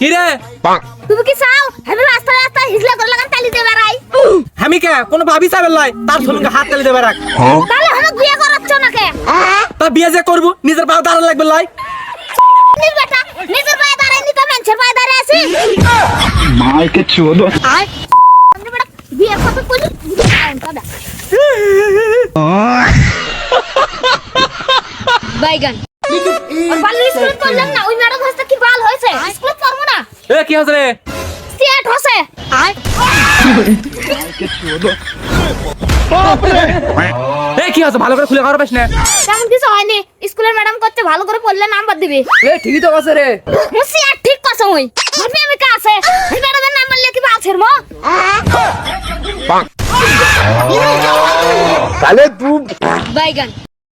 কি রে তুমি কি চাও আমি রাস্তা রাস্তা হিজলা করে লাগান তালি দে বেড়াই? আমি কে কোন ভাবি চাবেল লাই তার সঙ্গে হাত তালি দেবে রাখ। তাহলে হলো বিয়ে করাচ্ছ না কে? তা বিয়ে যে করব নিজের পায়ে দাঁড়ান লাগবে লাই। নিজ বেটা নিজের পায়ে দাঁড়াই নি তো মানুষের পায়ে দাঁড়ায় আছি। মাইকে চোদো আয় আমি বেটা বিয়ে কথা কইলি দাদা বাইগান আর বাল স্কুল করলাম না ওই ম্যাডাম হচ্ছে কি বাল হয়েছে স্কুল করব না। এ কি হচ্ছে রে? সেট হচ্ছে আয় মাইকে চোদো এ কি হচ্ছে ভালো করে খুলে খাওয়ার পাস না? তেমন কিছু হয়নি স্কুলের ম্যাডাম করতে ভালো করে পড়লে নাম্বার দিবে। এ ঠিকই তো আছে রে। মুসি আর ঠিক কথা হই ভাবি আমি কা আছে এই ম্যাডামের নাম্বার লিখে বালছের মো তাহলে তুই বাইগান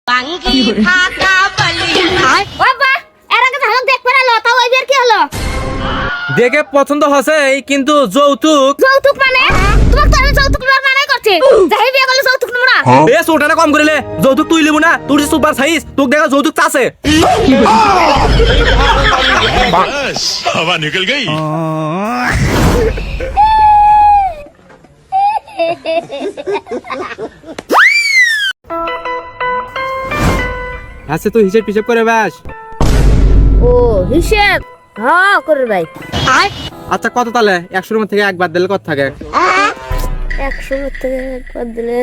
বাঙ্গি ফাটা বলি আয় বাবা এর আগে ঝলক দেখ পেরালো তাও এবার কি হলো? দেখে পছন্দ হচ্ছে কিন্তু যৌতুক। যৌতুক মানে তোমার তো আমি যৌতুক নেওয়ার মানাই করছি যাই বিয়ে করলে যৌতুক নেব না। এ ছোটটা কম করে লে যৌতুক তুই লিবু না তোর যে সুপার সাইজ তোক দেখা যৌতুক আছে। बस हवा निकल गई। আচ্ছা তুই হিসেব পিসেব করে বাস। ও হিসেব হ্যাঁ করে ভাই আয় আচ্ছা কত তাহলে 100 এর থেকে একবার দিলে কত থাকে? 100 থেকে একবার দিলে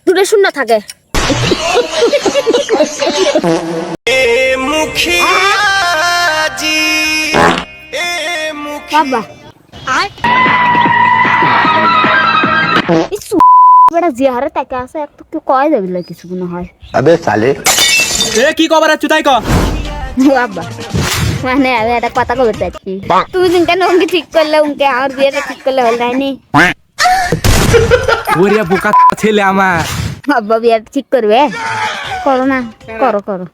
দুটো শূন্য থাকে। বাবা আয় বেটা যে হারে টাকা আছে একটু কেউ কয় যাবে না কিছু মনে হয়। अबे साले এ কি কবার আছো তাই ক। বাবা মানে আমি একটা কথা বলতে চাচ্ছি তুমি দিনটা উনকে ঠিক করলে উনকে আমার বিয়েটা ঠিক করলে হল নাইনি ওরে বোকা ছেলে আমার। বাবা বিয়েটা ঠিক করবে করো না করো করো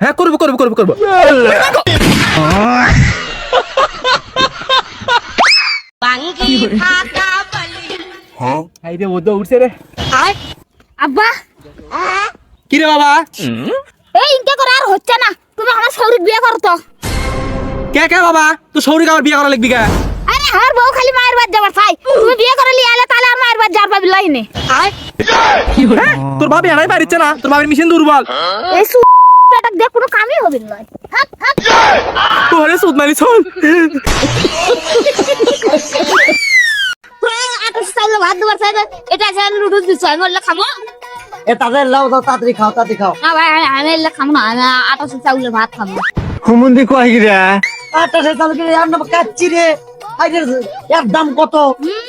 হ্যাঁ করবো করবো করবো করবো। আইরে ও তো উঠছে রে। আয় আব্বা কি রে বাবা? এই ইনকে করে আর হচ্ছে না তুমি আমার শরীর বিয়ে করো তো। কে কে বাবা তুই সৌরিক আমার বিয়ে করা লিখবি কে? আরে আমার বউ খালি মায়ের বাদ যাবার চাই তুমি বিয়ে করে লিয়ে আলে তাহলে আর মায়ের বাদ যাবার পাবি লাইনে আয় হ্যাঁ, তোর ভাবি আনাই পারিচ্ছে না তোর ভাবির মিশন দুর্বল। এই এটা দেখ কোনো কামই হবে না হাত হাত তোরে সুদ মারি চল। আটাশ চাইলে ভাত দেবার চাই এটা আছে নুডলস দিচ্ছ আমি বললে খাবো এ তাদের লাও দাও তাড়াতাড়ি খাও তাড়াতাড়ি খাও। না ভাই আমি এলে খাবো না আমি আটাশ চাউলের ভাত খাবো। হুমুন্দি কয় গিরা আটটা সে চাল কিনে আমরা কাচ্চি রে আইরে এর দাম কত?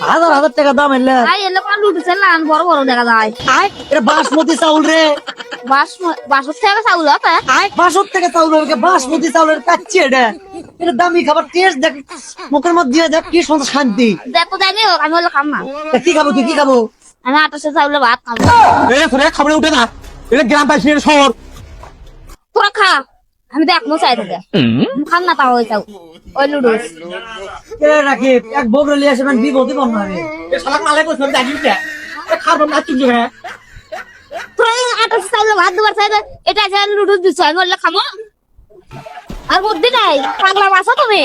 হাজার হাজার টাকা দাম এলে ভাই এলে কোন নুডলস এলে বড় বড় দেখা যায় আয় এটা বাসমতি চাউল রে বাসর থেকে চাউল আছে আয় 62 টাকা চাউল রে বাসমতি চাউলের কাচ্চি এটা এটা দামি খাবার টেস্ট দেখ মুখের মধ্যে দিয়ে দেখ কি সুন্দর শান্তি। দেখো যাই হোক আমি হলে খাম না তা কি খাবো তুই কি খাবো? আমি আটাশ চাউলের ভাত খাবো। এটা তোরে খাবার উঠে না এটা গ্রাম পাইছি শহর। তোরা খা আমি দেখবো চাই থাকে খাম না তাও ওই চাউ ওই নুডলস কে রাখি এক বগরে লিয়ে আসে মানে বিপদে পড়ব না আমি। এ শালা মালে কইছ জানিস কে? এ খাবো না তুই হ্যাঁ। তোরা আটাশ চাউলের ভাত দেবার চাই এটা আছে নুডলস দিচ্ছ আমি বললে খাবো আর বুদ্ধি নাই পাগলা বাসা তুমি